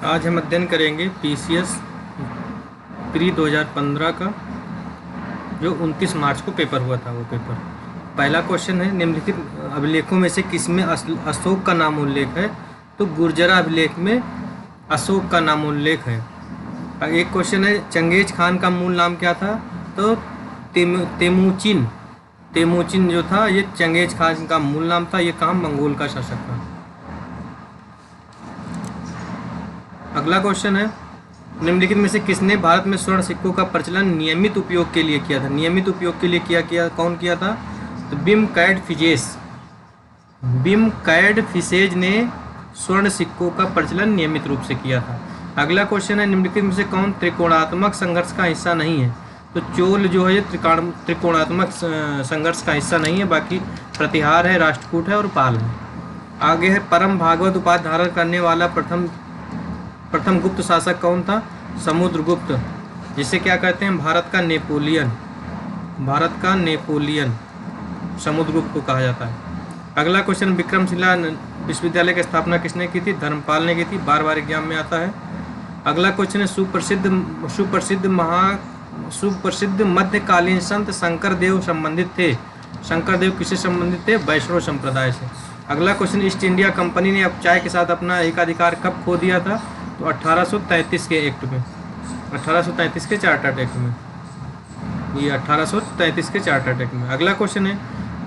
आज हम अध्ययन करेंगे पीसीएस प्री 2015 का, जो 29 मार्च को पेपर हुआ था। वो पेपर पहला क्वेश्चन है, निम्नलिखित अभिलेखों में से किसमें अशोक का नाम उल्लेख है? तो गुर्जरा अभिलेख में अशोक का नाम उल्लेख है। एक क्वेश्चन है, चंगेज खान का मूल नाम क्या था? तो तेमुचिन जो था, ये चंगेज खान का मूल नाम था। ये कहाँ? मंगोल का शासक था। अगला क्वेश्चन है, निम्नलिखित में से किसने भारत में स्वर्ण सिक्कों का प्रचलन नियमित उपयोग के लिए किया था? नियमित उपयोग के लिए कौन किया था? तो बिम कैड फिशेज ने स्वर्ण सिक्कों का प्रचलन नियमित रूप से किया था। अगला क्वेश्चन है, निम्नलिखित में से कौन त्रिकोणात्मक संघर्ष का हिस्सा नहीं है? तो चोल जो है ये त्रिकोणात्मक संघर्ष का हिस्सा नहीं है, बाकी प्रतिहार है, राष्ट्रकूट है और पाल है। आगे है, परम भागवत उपाधि धारण करने वाला प्रथम गुप्त शासक कौन था? समुद्रगुप्त, जिसे क्या कहते हैं? भारत का नेपोलियन समुद्रगुप्त को कहा जाता है। अगला क्वेश्चन, विक्रमशिला विश्वविद्यालय की स्थापना किसने की थी? धर्मपाल ने की थी। बार बार एग्जाम में आता है। अगला क्वेश्चन है, सुप्रसिद्ध मध्यकालीन संत शंकर देव संबंधित थे। शंकर देव किससे संबंधित थे? वैष्णव संप्रदाय से। अगला क्वेश्चन, ईस्ट इंडिया कंपनी ने अब चाय के साथ अपना एकाधिकार कब खो दिया था? तो 1833 के एक्ट में, 1833 के चार्टर्ड एक्ट में। ये 1833 के चार्टर्ड एक्ट में। अगला क्वेश्चन है,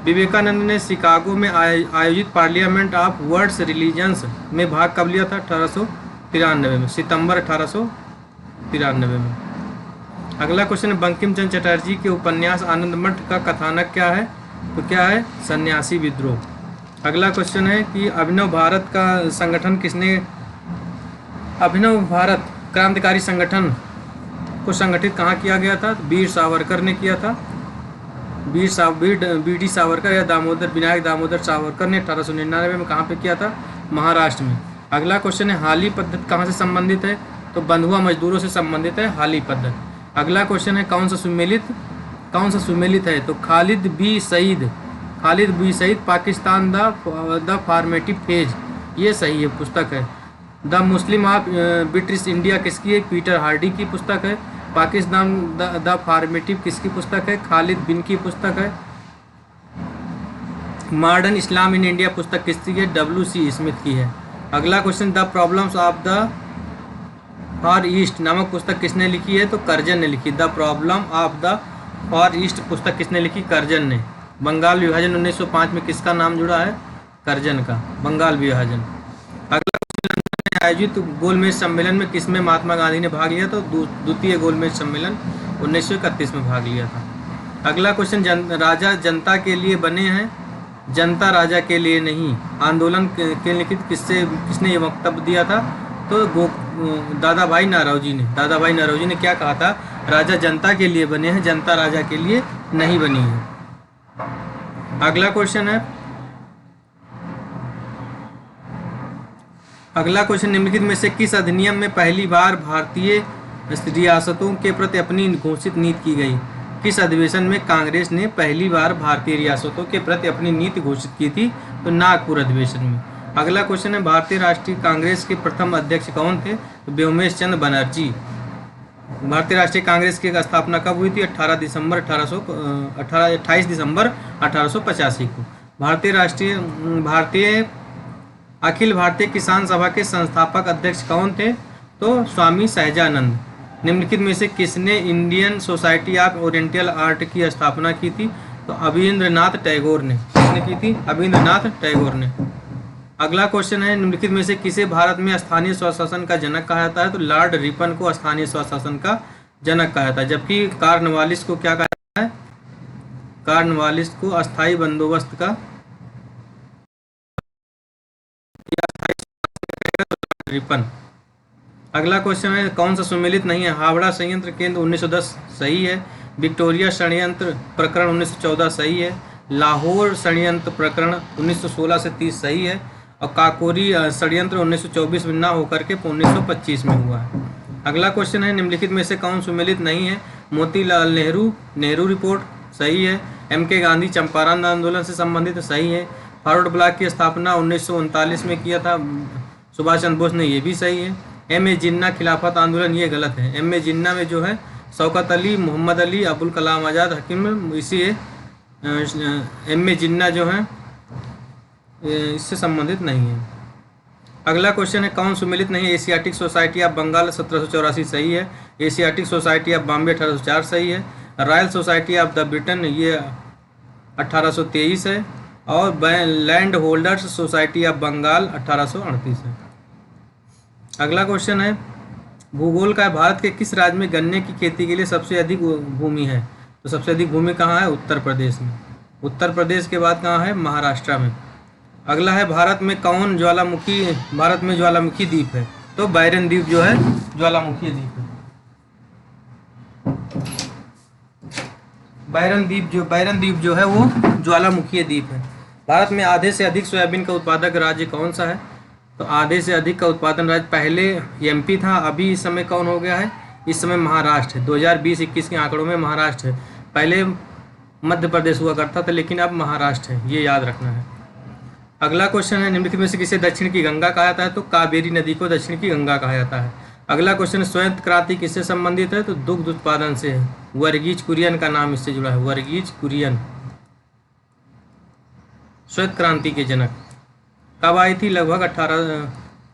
विवेकानंद ने शिकागो में आयोजित पार्लियामेंट ऑफ वर्ल्ड रिलीजन्स में भाग कब लिया था? 1893 में, सितंबर 1893 में। अगला क्वेश्चन है, बंकिम चंद्र चटर्जी के उपन्यास आनंद मठ का कथानक क्या है? तो क्या है? सन्यासी विद्रोह। अगला क्वेश्चन है कि अभिनव भारत क्रांतिकारी संगठन को संगठित कहाँ किया गया था? वीर सावरकर ने किया था। बी डी सावरकर या विनायक दामोदर सावरकर ने 1899 में कहाँ पे किया था? महाराष्ट्र में। अगला क्वेश्चन है, हाली पद्धति कहाँ से संबंधित है? तो बंधुआ मजदूरों से संबंधित है हाली पद्धति। अगला क्वेश्चन है, कौन सा सुमेलित है? तो Khalid B Sayeed Pakistan the formative phase, ये सही है, पुस्तक है। The Muslim of British India किसकी है? पीटर हार्डी की पुस्तक है। पाकिस्तान द फॉर्मेटिव किसकी पुस्तक है? खालिद बिन की पुस्तक है। मॉडर्न इस्लाम इन इंडिया पुस्तक किसकी है? W.C. स्मिथ की है। अगला question, the problems of the for east नामक पुस्तक किसने लिखी है? तो कर्जन ने लिखी। The problem of the for east पुस्तक किसने लिखी? कर्जन ने। बंगाल विभाजन 1905 में किसका नाम जुड़ा है? कर्जन का, बंगाल विभाजन। अगला क्वेश्चन, आयोजित गोलमेज सम्मेलन में किसमें महात्मा गांधी ने भाग लिया? तो द्वितीय गोलमेज सम्मेलन 1931 में भाग लिया था। अगला क्वेश्चन, राजा जनता के लिए बने हैं, जनता राजा के लिए नहीं। आंदोलन के लिखित किसने ये वक्तव्य दिया था? तो दादा भाई नौरोजी ने क्या कहा था? राजा जनता के लिए बने हैं, जनता राजा के लिए नहीं बनी है। अगला क्वेश्चन, निम्नलिखित में से किस अधिनियम में पहली बार भारतीय रियासतों के प्रति अपनी घोषित नीति की गई? किस अधिवेशन में कांग्रेस ने पहली बार भारतीय रियासतों के प्रति अपनी नीति घोषित की थी? तो नागपुर अधिवेशन में। अगला क्वेश्चन है, भारतीय राष्ट्रीय कांग्रेस के प्रथम अध्यक्ष कौन थे? तो व्योमेश चंद्र बनर्जी। भारतीय राष्ट्रीय कांग्रेस की स्थापना कब हुई थी? 28 दिसंबर 1885 को। अखिल भारतीय किसान सभा के संस्थापक अध्यक्ष कौन थे? तो स्वामी सहजानंद। निम्नलिखित में से किसने Indian society of oriental art की स्थापना की थी? तो अभिंद्रनाथ टैगोर ने। किसने की थी? अभिंद्रनाथ टैगोर ने। अगला क्वेश्चन है, निम्नलिखित में से किसे भारत में स्थानीय स्वशासन का जनक कहा जाता है? तो लॉर्ड रिपन को स्थानीय स्वशासन का जनक कहा जाता है। जबकि कॉर्नवालिस को क्या कहा जाता है? कॉर्नवालिस को अस्थायी बंदोबस्त का रिपन। अगला क्वेश्चन है, कौन सा सुमेलित नहीं है? हावड़ा संयंत्र केंद्र 1910 सही है। विक्टोरिया षड्यंत्र प्रकरण 1914 सही है। लाहौर षड्यंत्र प्रकरण 1916 से 30 सही है। और काकोरी षड्यंत्र 1924 में ना होकर के 1925 में हुआ है। अगला क्वेश्चन है, निम्नलिखित में से कौन सुमेलित नहीं है? मोतीलाल नेहरू रिपोर्ट सही है। M.K. गांधी चंपारण आंदोलन से संबंधित सही है। फॉरवर्ड ब्लॉक की स्थापना 1939 में किया था सुभाष चंद्र बोस ने, ये भी सही है। एम ए जिन्ना खिलाफत आंदोलन, ये गलत है। एम ए जिन्ना में जो है शौकत अली, मोहम्मद अली, अबुल कलाम आज़ाद, हकीम, इसी एम ए जिन्ना जो है इससे संबंधित नहीं है। अगला क्वेश्चन है कौन सुमेलित नहीं है? एशियाटिक सोसाइटी ऑफ बंगाल 1784 सही है। एशियाटिक सोसाइटी ऑफ बॉम्बे 1804 सही है। Royal Society of the Britain ये 1823 है। और Land Holders Society of Bengal 1838 है। अगला क्वेश्चन है भूगोल का, भारत के किस राज्य में गन्ने की खेती के लिए सबसे अधिक भूमि है? तो सबसे अधिक भूमि कहाँ है? उत्तर प्रदेश में। उत्तर प्रदेश के बाद कहाँ है? महाराष्ट्र में। अगला है भारत में ज्वालामुखी द्वीप है? तो बायरन द्वीप जो है ज्वालामुखी द्वीप है। बायरन द्वीप जो है वो ज्वालामुखी द्वीप है। भारत में आधे से अधिक सोयाबीन का उत्पादक राज्य कौन सा है? तो आधे से अधिक का उत्पादन राज्य पहले एमपी था, अभी इस समय कौन हो गया है? इस समय महाराष्ट्र है। 2020-21 के आंकड़ों में महाराष्ट्र है। पहले मध्य प्रदेश हुआ करता था लेकिन अब महाराष्ट्र है, ये याद रखना है। अगला क्वेश्चन है निम्नलिखित में से किसे दक्षिण की गंगा कहा जाता है? तो कावेरी नदी को दक्षिण की गंगा कहा जाता है। अगला क्वेश्चन श्वेत क्रांति किससे संबंधित है? तो दुग्ध उत्पादन से है। वर्गीज कुरियन का नाम इससे जुड़ा है। वर्गीज कुरियन श्वेत क्रांति के जनक। कब आई थी? लगभग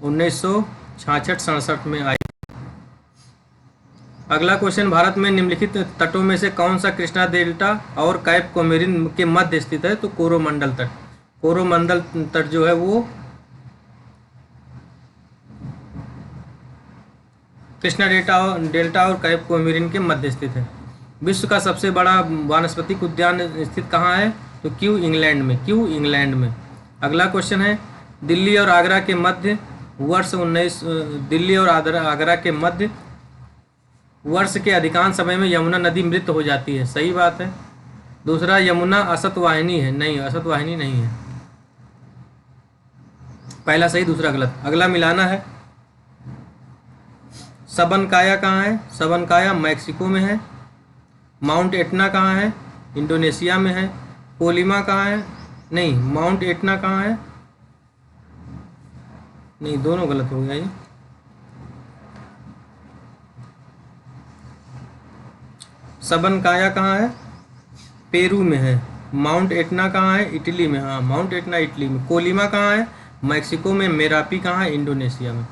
1966-67 में आई। अगला क्वेश्चन भारत में निम्नलिखित तटों में से कौन सा कृष्णा डेल्टा और कैप कोमेरिन के मध्य स्थित है? तो कोरोमंडल तट। कोरोमंडल तट जो है वो कृष्णा डेल्टा और कैप कोमेरिन के मध्य स्थित है। विश्व का सबसे बड़ा वानस्पतिक उद्यान स्थित कहाँ है? तो क्यू इंग्लैंड में। अगला क्वेश्चन है दिल्ली और आगरा के मध्य वर्ष के अधिकांश समय में यमुना नदी मृत हो जाती है। सही बात है। दूसरा यमुना असतवाहिनी है। नहीं, असतवाहिनी नहीं है। पहला सही, दूसरा गलत। अगला मिलाना है। सबनकाया कहाँ है? सबनकाया मैक्सिको में है। माउंट एटना कहाँ है? इंडोनेशिया में है। कोलिमा कहाँ है? नहीं, माउंट एटना कहाँ है? नहीं, दोनों गलत हो गया ये। सबनकाया कहाँ है? पेरू में है। माउंट एटना कहाँ है? इटली में। हाँ, माउंट एटना इटली में। कोलिमा कहाँ है? मैक्सिको में। मेरापी कहाँ है? इंडोनेशिया में।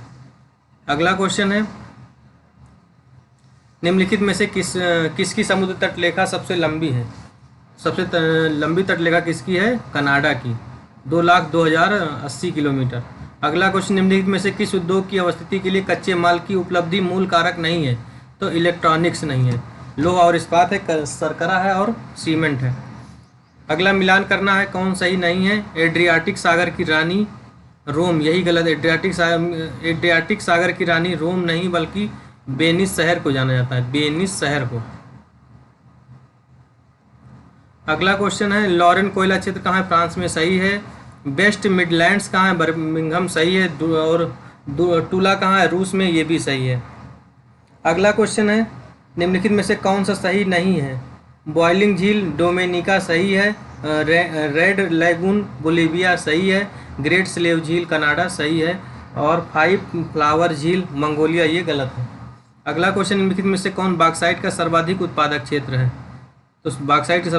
अगला क्वेश्चन है निम्नलिखित में से किसकी समुद्र तटरेखा सबसे लंबी है? सबसे लंबी तटरेखा किसकी है? कनाडा की, 2,02,080 किलोमीटर। अगला क्वेश्चन निम्नलिखित में से किस उद्योग की अवस्थिति के लिए कच्चे माल की उपलब्धि मूल कारक नहीं है? तो इलेक्ट्रॉनिक्स नहीं है। लोहा और इस्पात है, शर्करा है और सीमेंट है। अगला मिलान करना है कौन सही नहीं है। एड्रियाटिक सागर की रानी रोम, यही गलत। एड्रियाटिक सागर की रानी रोम नहीं बल्कि वेनिस शहर को जाना जाता है, वेनिस शहर को। अगला क्वेश्चन है लॉरेन कोयला क्षेत्र कहाँ है? फ्रांस में। सही है। वेस्ट मिडलैंड्स कहाँ है? बर्मिंघम। सही है। और टूला कहाँ है? रूस में। ये भी सही है। अगला क्वेश्चन है निम्नलिखित में से कौन सा सही नहीं है? बॉइलिंग झील डोमिनिका सही है। रेड लैगून बोलिविया सही है। ग्रेट स्लेव झील कनाडा सही है। और 5 फ्लावर झील मंगोलिया, ये गलत है। अगला क्वेश्चन निम्नलिखित में से कौन बॉक्साइट का सर्वाधिक उत्पादक क्षेत्र है? तो बॉक्साइट के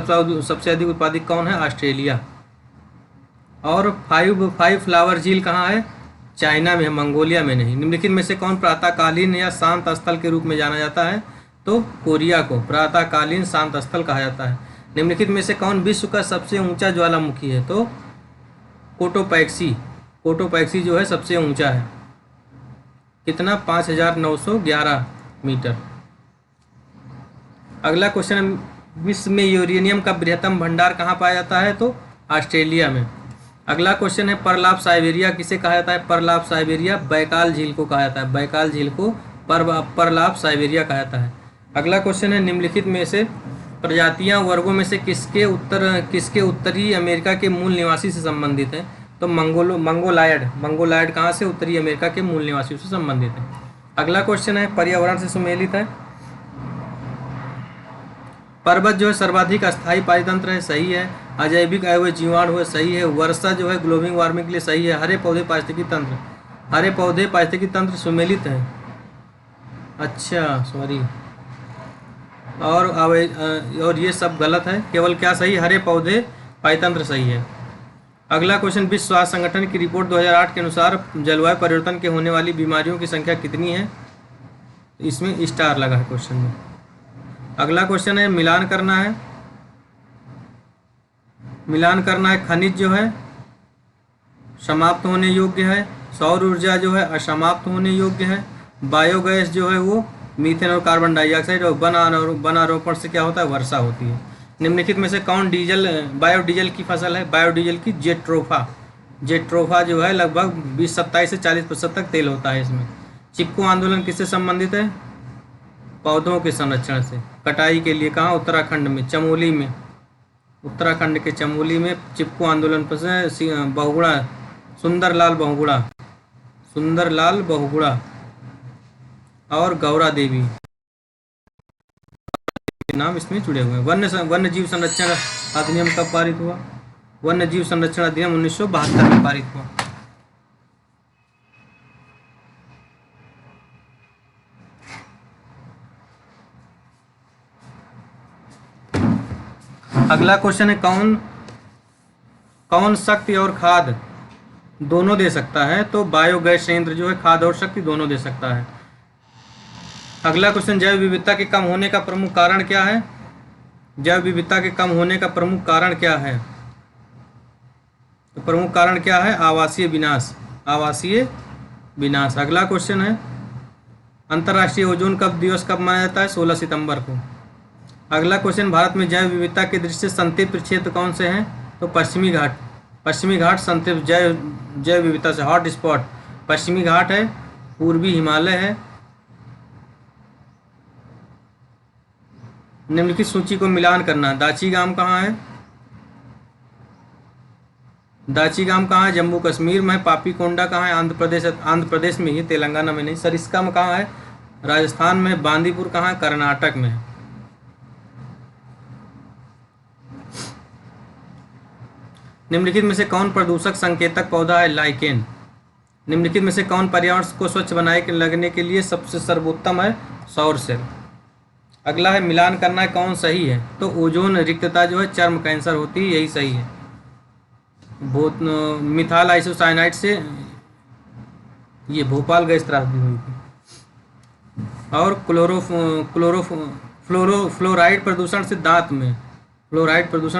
सबसे अधिक उत्पादक कौन है? ऑस्ट्रेलिया। और 5 फ्लावर झील कहाँ है? चाइना में है, मंगोलिया में नहीं। निम्नलिखित में से कौन प्रातःकालीन या शांत स्थल के रूप में जाना जाता है? तो कोरिया को प्रातःकालीन शांत स्थल कहा जाता है। निम्नलिखित में से कौन विश्व का सबसे ऊंचा ज्वालामुखी है? तो कोटोपैक्सी जो है सबसे ऊंचा है। कितना? 5,911 मीटर। अगला क्वेश्चन विश्व में यूरेनियम का बृहत्तम भंडार कहाँ पाया जाता है? तो ऑस्ट्रेलिया में। अगला क्वेश्चन है परलाप साइबेरिया किसे कहा जाता है? परलाप साइबेरिया बैकाल झील को कहा जाता है। बैकाल झील को परलाप साइबेरिया कहा जाता है। अगला क्वेश्चन है निम्नलिखित में से प्रजातियां वर्गों में से किसके उत्तरी अमेरिका के मूल निवासी से संबंधित है? तो मंगोलायड कहाँ से? उत्तरी अमेरिका के मूल निवासियों से संबंधित है। अगला क्वेश्चन है पर्यावरण से सुमेलित है। पर्वत जो है सर्वाधिक अस्थायी पारितंत्र है। सही है। अजैविक अवयव जीवाणु है। सही है। वर्षा जो है ग्लोबल वार्मिंग के लिए सही है। हरे पौधे पारिस्थितिकी तंत्र। हरे पौधे पारिस्थितिकी तंत्र सुमेलित है। अच्छा सॉरी, और ये सब गलत है, केवल क्या सही, हरे पौधे पारितंत्र सही है। अगला क्वेश्चन, विश्व स्वास्थ्य संगठन की रिपोर्ट 2008 के अनुसार जलवायु परिवर्तन के होने वाली बीमारियों की संख्या कितनी है? इसमें स्टार लगा है क्वेश्चन में। अगला क्वेश्चन है, मिलान करना है। मिलान करना है, खनिज जो है समाप्त होने योग्य है, सौर ऊर्जा जो है असमाप्त होने योग्य है, बायोगैस जो है वो मीथेन और कार्बन डाइऑक्साइड, और वनारोपण से क्या होता है, वर्षा होती है। निम्नलिखित में से कौन बायोडीजल की फसल है? बायोडीजल की जेट्रोफा। जेट्रोफा जो है लगभग 27 से 40% तक तेल होता है इसमें। चिपको आंदोलन किससे संबंधित है? पौधों के संरक्षण से। कटाई के लिए कहाँ? उत्तराखंड में, चमोली में, उत्तराखंड के चमोली में चिपको आंदोलन पर से बहुगुणा सुंदरलाल बहुगुणा और गौरा देवी के नाम इसमें जुड़े हुए हैं। वन्य जीव संरक्षण अधिनियम कब पारित हुआ? वन्य जीव संरक्षण अधिनियम 1972 में पारित हुआ। अगला क्वेश्चन है, कौन शक्ति और खाद दोनों दे सकता है? तो बायोगैस संयंत्र जो है खाद और शक्ति दोनों दे सकता है। अगला क्वेश्चन, जैव विविधता के कम होने का प्रमुख कारण क्या है? जैव विविधता के कम होने का प्रमुख कारण क्या है? तो प्रमुख कारण क्या है? आवासीय विनाश, आवासीय विनाश। अगला क्वेश्चन है, अंतर्राष्ट्रीय ओजोन दिवस कब मनाया जाता है? 16 सितंबर को। अगला क्वेश्चन, भारत में जैव विविधता के दृष्टि से संतृप्त क्षेत्र कौन से हैं? तो पश्चिमी घाट संतृप्त जैव विविधता से हॉट स्पॉट पश्चिमी घाट है, पूर्वी हिमालय है। निम्नलिखित सूची को मिलान करना। दाची गांव कहाँ है? दाची गांव कहाँ है? जम्मू कश्मीर में है। पापीकोंडा कहाँ है? आंध्र प्रदेश में ही, तेलंगाना में नहीं। सरिस्का कहाँ है? राजस्थान में। बांदीपुर कहाँ है? कर्नाटक में। निम्नलिखित में से कौन प्रदूषक संकेतक पौधा है? लाइकेन। निम्नलिखित में से कौन पर्यावरण को स्वच्छ बनाए लगने के लिए सबसे सर्वोत्तम है? सौर सेल। अगला है, मिलान करना है, कौन सही है? तो ओजोन रिक्तता जो है चर्म कैंसर होती है, यही सही है। मिथाइल आइसोसाइनाइड से ये भोपाल गैस त्रासदी हुई थी। और फ्लोराइड प्रदूषण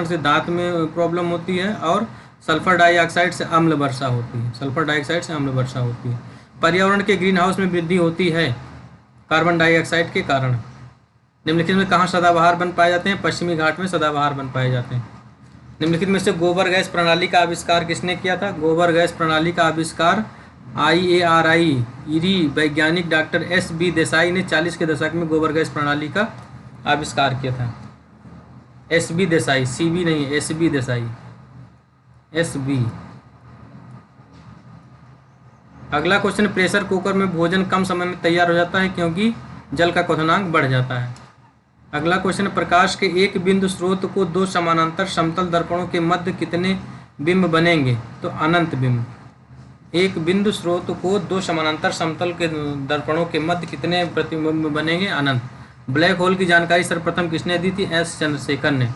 से दांत में प्रॉब्लम होती है। और सल्फर डाइऑक्साइड से अम्ल वर्षा होती है। पर्यावरण के ग्रीन हाउस में वृद्धि होती है कार्बन डाइऑक्साइड के कारण। निम्नलिखित में कहाँ सदाबहार वन पाए जाते हैं? पश्चिमी घाट में सदाबहार वन पाए जाते हैं। निम्नलिखित में से गोबर गैस प्रणाली का आविष्कार किसने किया था? गोबर गैस प्रणाली का आविष्कार IARI वैज्ञानिक डॉक्टर SB देसाई ने 40 के दशक में गोबर गैस प्रणाली का आविष्कार किया था। SB देसाई, CB नहीं, SB देसाई, SB। अगला क्वेश्चन, प्रेशर कुकर में भोजन कम समय में तैयार हो जाता है क्योंकि जल का क्वथनांक बढ़ जाता है। अगला क्वेश्चन, प्रकाश के एक बिंदु स्रोत को दो समानांतर समतल दर्पणों के मध्य कितने बिंब बनेंगे? तो अनंत बिंब। एक बिंदु स्रोत को दो समानांतर समतल के दर्पणों के मध्य कितने प्रतिबिंब बनेंगे? अनंत। ब्लैक होल की जानकारी सर्वप्रथम किसने दी थी? S चंद्रशेखर ने।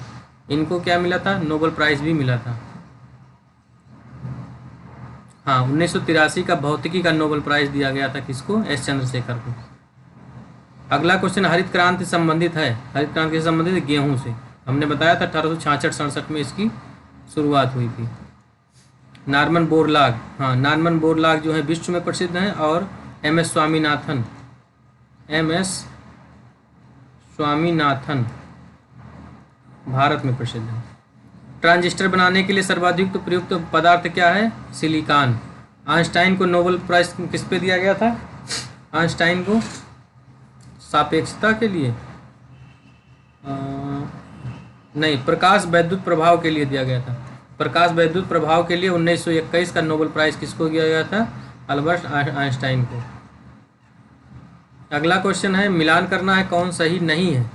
इनको क्या मिला था? नोबेल प्राइज भी मिला था। हाँ, 1983 का भौतिकी का नोबेल प्राइज दिया गया था किसको? S चंद्रशेखर को। अगला क्वेश्चन, हरित क्रांति संबंधित है। हरित क्रांति से संबंधित है गेहूं से। हमने बताया था 1866-67 में इसकी शुरुआत हुई थी। नॉर्मन बोरलॉग, हाँ नॉर्मन बोरलॉग जो है विश्व में प्रसिद्ध हैं। और MS स्वामीनाथन भारत में प्रसिद्ध है। ट्रांजिस्टर बनाने के लिए सर्वाधिक प्रयुक्त पदार्थ क्या है? सिलिकॉन। आइंस्टाइन को नोबेल प्राइज किस पे दिया गया था? आइंस्टाइन को सापेक्षता के लिए नहीं, प्रकाश वैद्युत प्रभाव के लिए दिया गया था। प्रकाश वैद्युत प्रभाव के लिए 1921 का नोबेल प्राइज किसको दिया गया था? अल्बर्ट आइंस्टाइन को। अगला क्वेश्चन है, मिलान करना है, कौन सही नहीं है?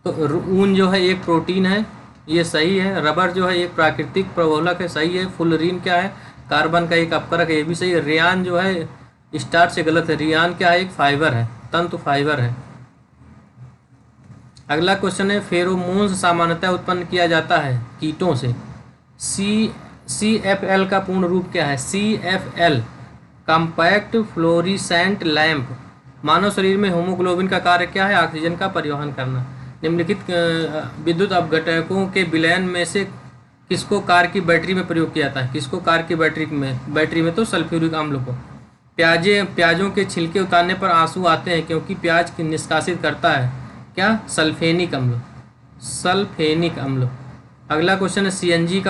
तो ऊन जो है एक प्रोटीन है, ये सही है। रबर जो है एक प्राकृतिक प्रवोलक है, सही है। फुलरीन क्या है? कार्बन का एक अपकारक है, ये भी सही है। रेयान जो है स्टार्च से गलत है। रियान क्या है? एक फाइबर है, तंतु फाइबर है। अगला क्वेश्चन है फेरोमोन्स सामान्यतः उत्पन्न किया जाता है कीटों से। CFL का पूर्ण रूप क्या है? CFL compact fluorescent lamp. मानव शरीर में हीमोग्लोबिन का कार्य क्या है? ऑक्सीजन का परिवहन करना। निम्नलिखित विद्युत अपघटकों के विलयन में से किसको कार की बैटरी में प्रयोग किया जाता है? किसको कार की बैटरी में तो सल्फ्यूरिक अम्ल को। प्याजों के छिलके उतारने पर आंसू आते हैं क्योंकि प्याज की निष्कासित करता है क्या? सल्फेनिक अम्ल। सल्फेनिक अम्ल। अगला क्वेश्चन है सीएनजी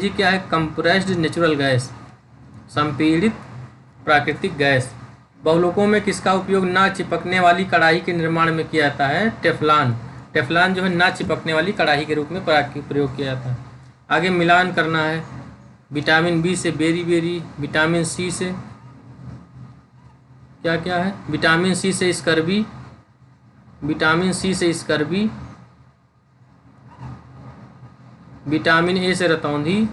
क्या है? कंप्रेस्ड नेचुरल गैस, संपीड़ित प्राकृतिक गैस। बहुलोकों में किसका उपयोग ना चिपकने वाली कढ़ाई के निर्माण में किया जाता है? टेफ्लॉन। टेफ्लॉन जो है ना चिपकने वाली कढ़ाई के रूप में प्रयोग किया जाता है। आगे मिलान करना है विटामिन बी से बेरी, विटामिन सी से क्या क्या है? विटामिन सी से स्कर्बी, विटामिन सी से स्कर्बी, विटामिन ए से रतौंधी,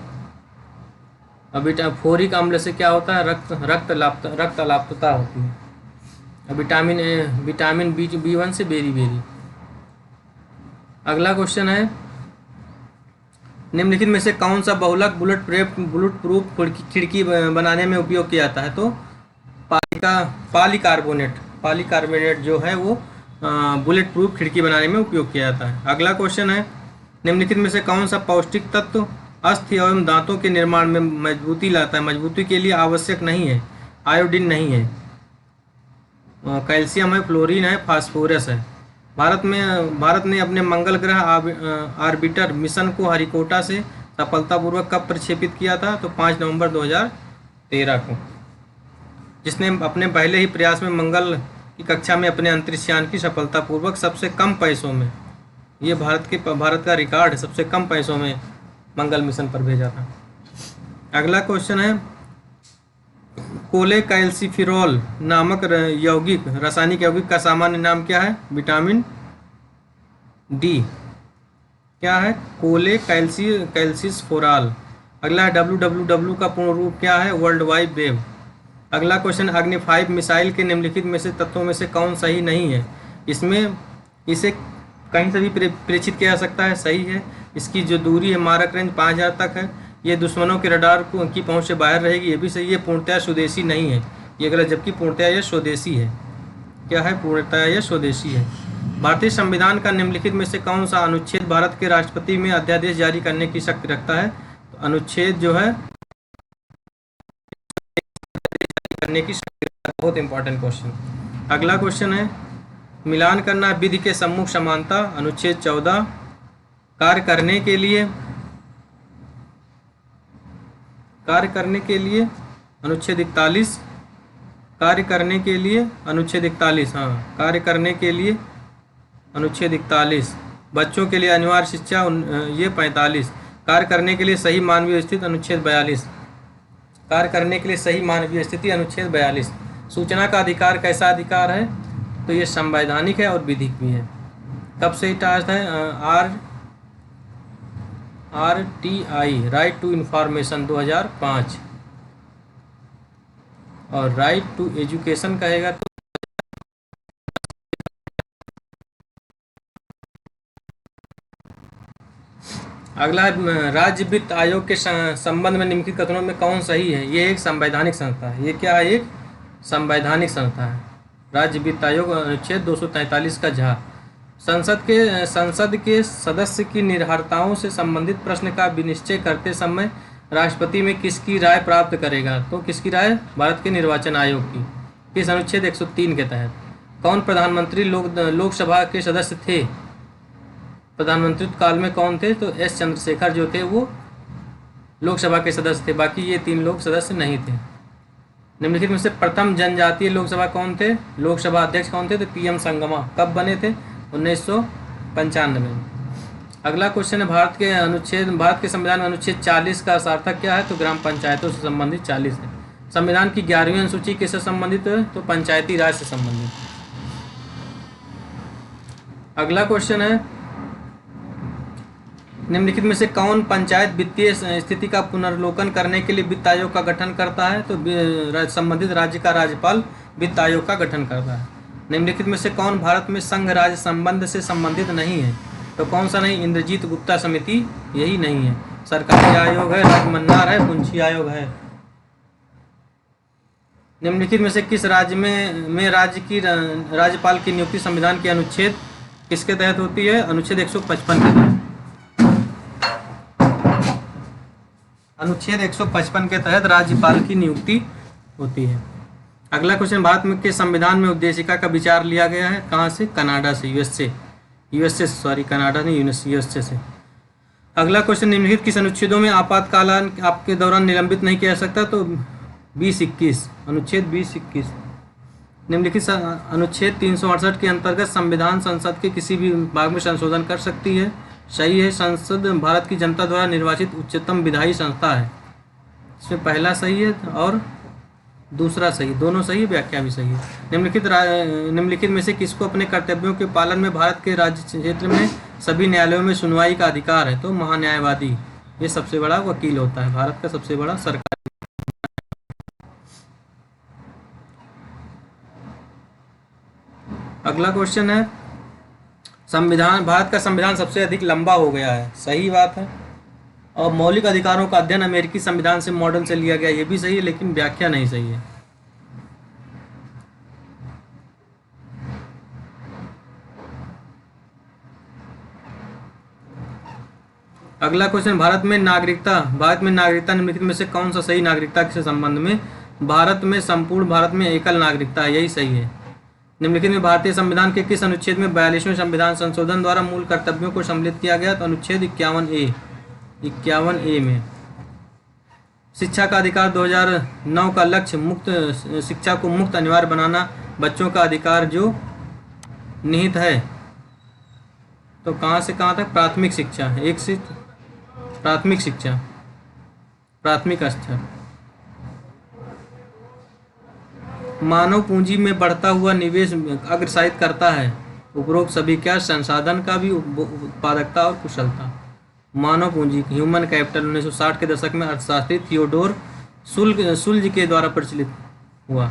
और फोरिक अम्ल से क्या होता है? रक्त अलाप्तता होती है। और विटामिन B1 से बेरी। अगला क्वेश्चन है निम्नलिखित में से कौन सा बहुलक बुलेट प्रूफ खिड़की बनाने में उपयोग किया जाता है? तो पॉलीकार्बोनेट जो है वो बुलेट प्रूफ खिड़की बनाने में उपयोग किया जाता है। अगला क्वेश्चन है निम्नलिखित में से कौन सा पौष्टिक तत्व अस्थि एवं दांतों के निर्माण में मजबूती लाता है? मजबूती के लिए आवश्यक नहीं है, आयोडीन नहीं है, कैल्शियम है, फ्लोरीन है, फास्फोरस है। भारत ने अपने मंगल ग्रह ऑर्बिटर मिशन को हरिकोटा से सफलतापूर्वक कब प्रक्षेपित किया था? तो 5 नवंबर 2013 को, जिसने अपने पहले ही प्रयास में मंगल की कक्षा में अपने अंतरिक्षयान की सफलतापूर्वक सबसे कम पैसों में, ये भारत का रिकॉर्ड है, सबसे कम पैसों में मंगल मिशन पर भेजा था। अगला क्वेश्चन है कोलेकैल्सिफेरॉल नामक रासायनिक यौगिक का सामान्य नाम क्या है? Vitamin D. क्या है? कोलेकैल्सिफेरॉल। अगला है WWW का पूर्ण रूप क्या है? World wide web. अगला क्वेश्चन अग्नि 5 मिसाइल के निम्नलिखित में से तत्वों में से कौन सही नहीं है? इसे कहीं से भी प्रेषित किया जा सकता है, सही है। इसकी जो दूरी है मारक रेंज 5000 तक है। ये दुश्मनों के रडार की पहुंच से बाहर रहेगी, ये भी सही है। पूर्णतया स्वदेशी नहीं है, ये गलत, जबकि पूर्णतया यह स्वदेशी है। क्या है? पूर्णतया यह स्वदेशी है। भारतीय संविधान का निम्नलिखित में से कौन सा अनुच्छेद भारत के राष्ट्रपति में अध्यादेश जारी करने की शक्ति रखता है? तो अनुच्छेद जो है करने की शक्ति रखता है। बहुत इंपॉर्टेंट क्वेश्चन। अगला क्वेश्चन है मिलान करना विधि के सम्मुख समानता, अनुच्छेद 14। कार्य करने के लिए अनुच्छेद 41। कार्य करने के लिए अनुच्छेद 41, हाँ, कार्य करने के लिए अनुच्छेद 41। बच्चों के लिए अनिवार्य शिक्षा ये 45। कार्य करने के लिए सही मानवीय स्थिति अनुच्छेद 42। कार्य करने के लिए सही मानवीय स्थिति अनुच्छेद 42। सूचना का अधिकार कैसा अधिकार है? तो ये संवैधानिक है और विधिक भी है। कब से स्टार्ट है? RTI राइट टू इंफॉर्मेशन 2005, और राइट टू एजुकेशन कहेगा तो अगला राज्य वित्त आयोग के संबंध में निम्नलिखित कथनों में कौन सही है? ये एक संवैधानिक संस्था है। ये क्या है? एक संवैधानिक संस्था है। राज्य वित्त आयोग अनुच्छेद 243 का झ। संसद के सदस्य की निर्भरताओं से संबंधित प्रश्न का विनिश्चय करते समय राष्ट्रपति में किसकी राय प्राप्त करेगा? तो किसकी राय? भारत के निर्वाचन आयोग की। किस अनुच्छेद 103 के तहत? कौन प्रधानमंत्री लोकसभा के सदस्य थे? प्रधानमंत्रित्व काल में कौन थे? तो एस चंद्रशेखर जो थे वो लोकसभा के सदस्य थे, बाकी ये 3 लोग सदस्य नहीं थे। निम्नलिखित में से प्रथम जनजातीय लोकसभा कौन थे? लोकसभा अध्यक्ष कौन थे? तो PM संगमा। कब बने थे? 1995 में। अगला क्वेश्चन है भारत के संविधान में अनुच्छेद 40 का सार्थक क्या है? तो ग्राम पंचायतों से संबंधित 40 है। संविधान की 11वीं अनुसूची किससे संबंधित है? तो पंचायती राज से संबंधित। अगला क्वेश्चन है निम्नलिखित में से कौन पंचायत वित्तीय स्थिति का पुनर्लोकन करने के लिए वित्त आयोग का गठन करता है? तो संबंधित राज्य का राज्यपाल वित्त आयोग का गठन करता है। निम्नलिखित में से कौन भारत में संघ राज्य संबंध से संबंधित नहीं है? तो कौन सा नहीं? इंद्रजीत गुप्ता समिति यही नहीं है। सरकारी आयोग है, राजमन्नार है, पुंछी आयोग है। निम्नलिखित में से किस राज्य में राज्य की राज्यपाल की नियुक्ति संविधान के अनुच्छेद किसके तहत होती है? अनुच्छेद 155 के तहत। अनुच्छेद 155 के तहत राज्यपाल की नियुक्ति होती है। अगला क्वेश्चन, भारत में के संविधान में उद्देशिका का विचार लिया गया है कहाँ से? कनाडा से, यूएसए सॉरी, कनाडा नहीं, यूएसए से। अगला क्वेश्चन, निम्नलिखित किस अनुच्छेदों में आपातकालीन आपके दौरान निलंबित नहीं किया जा सकता? तो 20-21, अनुच्छेद 20-21। निम्नलिखित अनुच्छेद 368 के अंतर्गत संविधान संसद के किसी भी भाग में संशोधन कर सकती है? सही है, संसद भारत की जनता द्वारा निर्वाचित उच्चतम विधायी संस्था है। इसमें पहला सही है और दूसरा सही, दोनों सही है, व्याख्या भी सही है। निम्नलिखित में से किसको अपने कर्तव्यों के पालन में भारत के राज्य क्षेत्र में सभी न्यायालयों में सुनवाई का अधिकार है? तो महान्यायवादी, ये सबसे बड़ा वकील होता है, भारत का सबसे बड़ा सरकार। अगला क्वेश्चन है, भारत का संविधान सबसे अधिक लंबा हो गया है। सही बात है। और मौलिक अधिकारों का अध्ययन अमेरिकी संविधान से मॉडल से लिया गया, ये भी सही है, लेकिन व्याख्या नहीं सही है। अगला क्वेश्चन, भारत में नागरिकता निम्नलिखित में से कौन सा सही नागरिकता के संबंध में? भारत में संपूर्ण भारत में एकल नागरिकता है, यही सही है। निम्नलिखित में भारतीय संविधान के किस अनुच्छेद में 42वें संविधान संशोधन द्वारा मूल कर्तव्यों को सम्मिलित किया गया? तो अनुच्छेद 51A में। शिक्षा का अधिकार 2009 का लक्ष्य मुक्त शिक्षा को मुक्त अनिवार्य बनाना, बच्चों का अधिकार जो निहित है। तो कहाँ से कहाँ तक? प्राथमिक शिक्षा, प्राथमिक शिक्षा, प्राथमिक स्तर। मानव पूंजी में बढ़ता हुआ निवेश अग्रसाहित करता है उपरोक्त सभी क्या? संसाधन का भी उत्पादकता और कुशलता। मानव पूंजी, ह्यूमन कैपिटल 1960 के दशक में अर्थशास्त्री थियोडोर सुल्ज के द्वारा प्रचलित हुआ।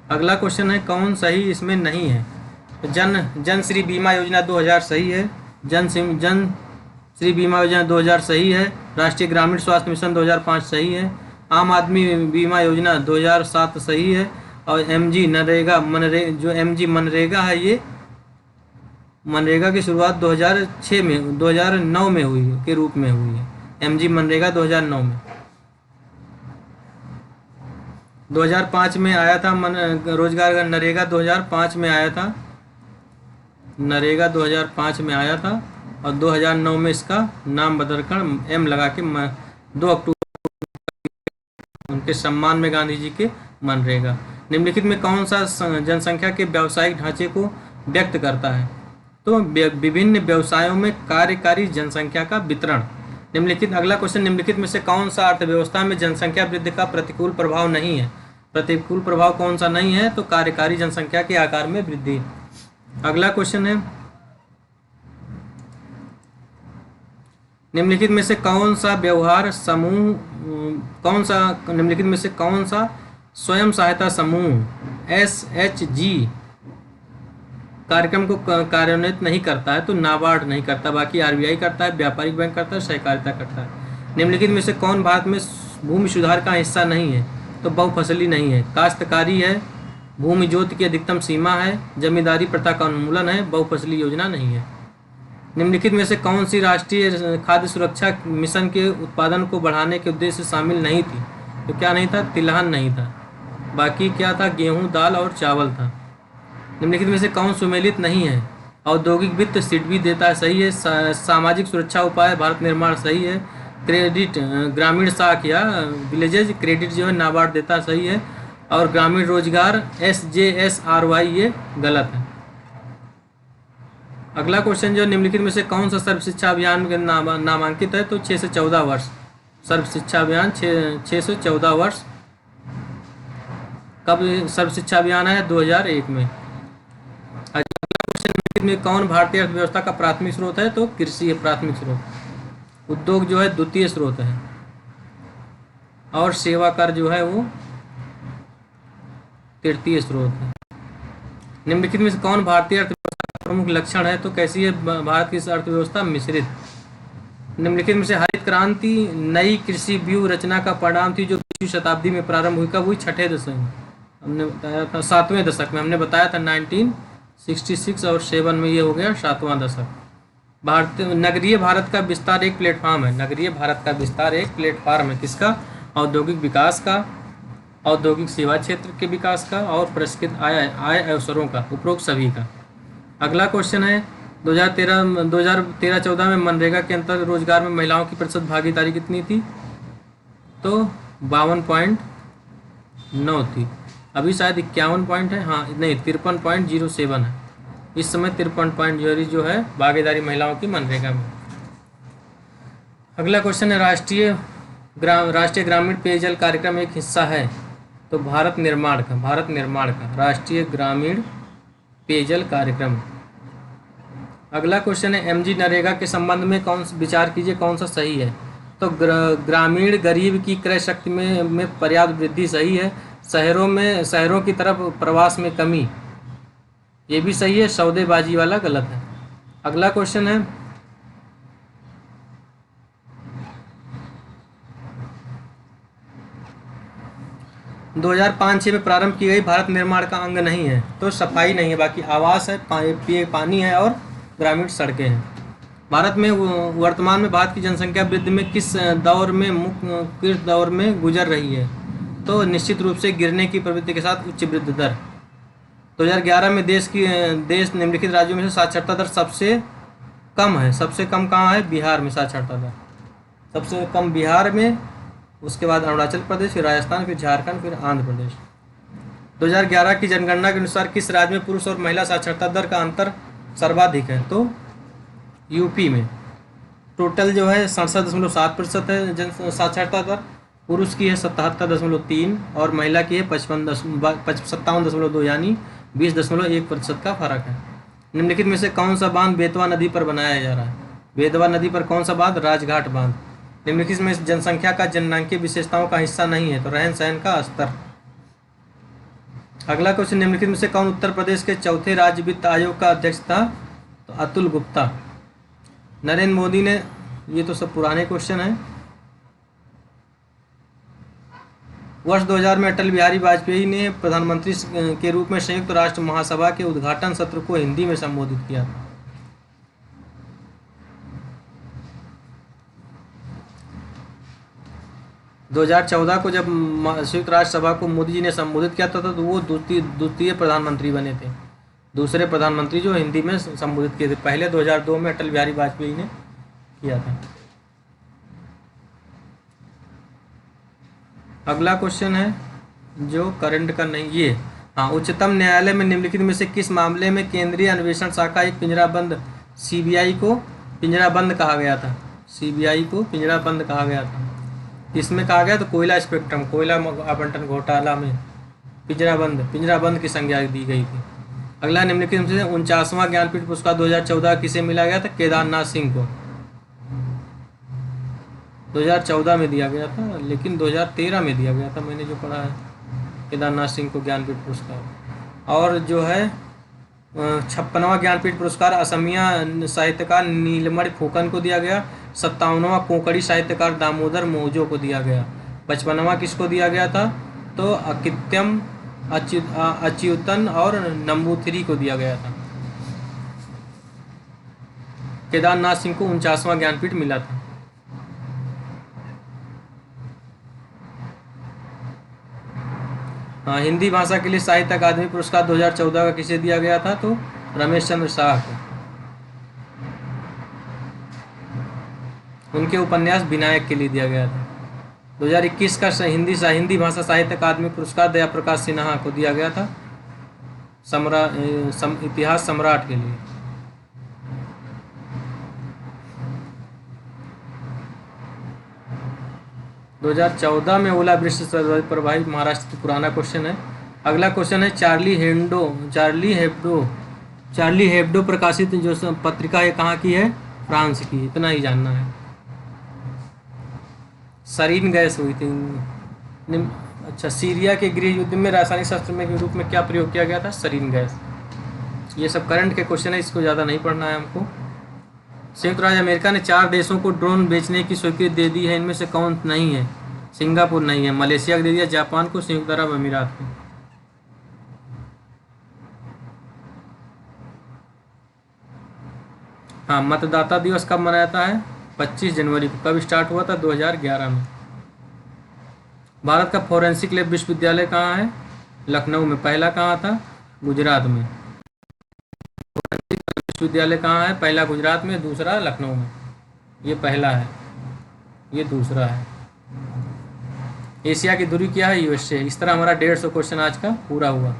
अगला क्वेश्चन है, कौन सही इसमें नहीं है? जन श्री बीमा योजना 2000 सही है। जन श्री बीमा योजना 2000 सही है। राष्ट्रीय ग्रामीण स्वास्थ्य मिशन 2005 सही है। आम आदमी बीमा योजना 2007 सही है। और मनरेगा है, ये मनरेगा की शुरुआत 2009 में हुई के रूप में हुई है। MG मनरेगा 2009 में। 2005 में आया था रोजगार नरेगा 2005 में आया था, नरेगा 2005 में आया था। और 2009 में इसका नाम बदलकर M लगा के 2 अक्टूबर उनके सम्मान में गांधी जी के मनरेगा। निम्नलिखित में कौन सा जनसंख्या के व्यावसायिक ढांचे को व्यक्त करता है? तो विभिन्न व्यवसायों में कार्यकारी जनसंख्या का वितरण। अगला क्वेश्चन, निम्नलिखित में से कौन सा अर्थव्यवस्था में जनसंख्या वृद्धि का प्रतिकूल प्रभाव नहीं है? प्रतिकूल प्रभाव कौन सा नहीं है? तो कार्यकारी जनसंख्या के आकार में वृद्धि। अगला क्वेश्चन है, निम्नलिखित में से कौन सा व्यवहार समूह निम्नलिखित में से कौन सा स्वयं सहायता समूह SHG कार्यक्रम को कार्यान्वित नहीं करता है? तो नाबार्ड नहीं करता, बाकी RBI करता है, व्यापारिक बैंक करता है, सहकारिता करता है। निम्नलिखित में से कौन भारत में भूमि सुधार का हिस्सा नहीं है? तो बहुफसली नहीं है, काश्तकारी है, भूमि जोत की अधिकतम सीमा है, जमींदारी प्रथा का उन्मूलन है, बहुफसली योजना नहीं है। निम्नलिखित में से कौन सी राष्ट्रीय खाद्य सुरक्षा मिशन के उत्पादन को बढ़ाने के उद्देश्य से शामिल नहीं थी? तो क्या नहीं था? तिलहन नहीं था, बाकी क्या था? गेहूं, दाल और चावल था। निम्नलिखित में से कौन सुमेलित नहीं है? औद्योगिक वित्त सिडबी देता है, सही है। सामाजिक सुरक्षा उपाय भारत निर्माण सही है। क्रेडिट ग्रामीण साख या विलेजेज क्रेडिट जो है नाबार्ड देता, सही है। और ग्रामीण रोजगार SJSRY ये गलत है। अगला क्वेश्चन जो, निम्नलिखित में से कौन सा सर्व शिक्षा अभियान के नामांकित है? तो 6 से 14 वर्ष सर्व शिक्षा अभियान 6 से 14 वर्ष। कब सर्व शिक्षा अभियान है? 2001 में। अगला क्वेश्चन, निम्नलिखित में कौन भारतीय अर्थव्यवस्था का प्राथमिक स्रोत है? तो कृषि है प्राथमिक स्रोत। उद्योग जो है द्वितीय स्रोत है, और सेवा कर जो है वो तृतीय स्रोत है। निम्नलिखित में से कौन भारतीय अर्थव्यवस्था का प्रमुख लक्षण है? तो कैसी है भारत की अर्थव्यवस्था? मिश्रित। निम्नलिखित में से हरित क्रांति नई कृषि व्यूह रचना का परिणाम थी जो 20वीं शताब्दी में प्रारंभ हुई। कब हुई? छठे दशक में, हमने बताया था 7वें दशक में, हमने बताया था 1966 और 7 में ये हो गया 7वां दशक। नगरीय भारत का विस्तार एक प्लेटफॉर्म है। नगरीय भारत का विस्तार एक प्लेटफॉर्म है किसका? औद्योगिक विकास का, औद्योगिक सेवा क्षेत्र के विकास का, और पुरस्कृत आय अवसरों का, उपरोक्त सभी का। अगला क्वेश्चन है 2013-14 में मनरेगा के अंतर्गत रोजगार में महिलाओं की प्रतिशत भागीदारी कितनी थी? तो 52.9 थी। अभी शायद 51 पॉइंट है, हाँ नहीं 53.07 है इस समय। 53.0 जो है भागीदारी महिलाओं की मनरेगा में। अगला क्वेश्चन है राष्ट्रीय ग्रामीण पेयजल कार्यक्रम एक हिस्सा है? तो भारत निर्माण का राष्ट्रीय ग्रामीण पेयजल कार्यक्रम। अगला क्वेश्चन है एमजी नरेगा के संबंध में विचार कीजिए कौन सा सही है? तो ग्रामीण गरीब की क्रय शक्ति में पर्याप्त वृद्धि सही है। शहरों की तरफ प्रवास में कमी, ये भी सही है। सौदेबाजी वाला गलत है। अगला क्वेश्चन है 2005-6 में प्रारंभ की गई भारत निर्माण का अंग नहीं है? तो सफाई नहीं है, बाकी आवास है, पानी है और ग्रामीण सड़कें हैं। भारत में वर्तमान में भारत की जनसंख्या वृद्धि में किस दौर में गुजर रही है? तो निश्चित रूप से गिरने की प्रवृत्ति के साथ उच्च वृद्धि दर। 2011 में देश निम्नलिखित राज्यों में से साक्षरता दर सबसे कम है। सबसे कम कहाँ है? बिहार में साक्षरता दर सबसे कम बिहार में, उसके बाद अरुणाचल प्रदेश, फिर राजस्थान, फिर झारखंड, फिर आंध्र प्रदेश। 2011 की जनगणना के अनुसार किस राज्य में पुरुष और महिला साक्षरता दर का अंतर सर्वाधिक है? तो यूपी में। टोटल जो है 67.7% है जन साक्षरता दर। पुरुष की है 77.3 और महिला की है 57.2, यानी 20.1% का फर्क है। निम्नलिखित में से कौन सा बांध बेतवा नदी पर बनाया जा रहा है? बेतवा नदी पर कौन सा बांध? राजघाट बांध। निम्नलिखित में जनसंख्या का जननांकीय विशेषताओं का हिस्सा नहीं है? तो रहन सहन का स्तर। अगला क्वेश्चन निम्नलिखित में से कौन उत्तर प्रदेश के चौथे राज्य वित्त आयोग का अध्यक्ष था? तो अतुल गुप्ता। नरेंद्र मोदी ने, ये तो सब पुराने क्वेश्चन हैं। वर्ष 2000 में अटल बिहारी वाजपेयी ने प्रधानमंत्री के रूप में संयुक्त राष्ट्र महासभा के उद्घाटन सत्र को हिंदी में संबोधित किया था। दो 2014 को जब संयुक्त राष्ट्र सभा को मोदी जी ने संबोधित किया था तो वो द्वितीय प्रधानमंत्री बने थे। दूसरे प्रधानमंत्री जो हिंदी में संबोधित किए थे। पहले 2002 में अटल बिहारी वाजपेयी ने किया था। अगला क्वेश्चन है जो करंट का नहीं, ये हाँ, उच्चतम न्यायालय में निम्नलिखित में से किस मामले में केंद्रीय अन्वेषण शाखा एक पिंजराबंद सीबीआई को पिंजराबंद कहा गया था? सीबीआई को पिंजराबंद कहा गया था। इसमें कहा गया तो कोयला स्पेक्ट्रम, कोयला आवंटन घोटाला में पिंजराबंद की संज्ञा दी गई थी। अगला निम्नलिखित में से 49वां ज्ञानपीठ पुरस्कार 2014 किसे मिला गया था? केदारनाथ सिंह को। 2014 में दिया गया था, लेकिन 2013 में दिया गया था, मैंने जो पढ़ा है, केदारनाथ सिंह को ज्ञानपीठ पुरस्कार। और जो है 56वां ज्ञानपीठ पुरस्कार असमिया साहित्यकार नीलमणि फुकन को दिया गया। 57वां कोंकणी साहित्यकार दामोदर मौजो को दिया गया। 55वां किसको दिया गया था? तो अकित्यम अच्युतन और नंबूथिरी को दिया गया था। केदारनाथ सिंह को 49वां ज्ञानपीठ मिला था। हाँ, हिंदी भाषा के लिए साहित्य अकादमी पुरस्कार 2014 का किसे दिया गया था? तो रमेश चंद्र शाह को। उनके उपन्यास विनायक के लिए दिया गया था। 2021 का हिंदी भाषा साहित्य अकादमी पुरस्कार दया प्रकाश सिन्हा को दिया गया था, इतिहास सम्राट के लिए। दो 2014 में ओलावृष्टि से प्रभावित महाराष्ट्र की पुराना क्वेश्चन है। अगला क्वेश्चन है चार्ली हेब्डो प्रकाशित जो पत्रिका है कहाँ की है? फ्रांस की। इतना ही जानना है। सरीन गैस हुई थी। अच्छा, सीरिया के गृह युद्ध में रासायनिक शस्त्र में के रूप में क्या प्रयोग किया गया था? सरीन गैस। ये सब करंट के क्वेश्चन है, इसको ज़्यादा नहीं पढ़ना है हमको। संयुक्त राज्य अमेरिका ने 4 देशों को ड्रोन बेचने की स्वीकृति दे दी है, इनमें से कौन नहीं है? सिंगापुर नहीं है, मलेशिया को दे दिया, जापान को, संयुक्त अरब अमीरात को। हाँ, मतदाता दिवस कब मनाया जाता है? 25 जनवरी को। कब स्टार्ट हुआ था? 2011 में। भारत का फॉरेंसिक लैब विश्वविद्यालय कहाँ है? लखनऊ में। पहला कहाँ था? गुजरात में। विश्वविद्यालय कहाँ है? पहला गुजरात में, दूसरा लखनऊ में। ये पहला है, ये दूसरा है। एशिया की दूरी क्या है? यूएसए। इस तरह हमारा 150 क्वेश्चन आज का पूरा हुआ।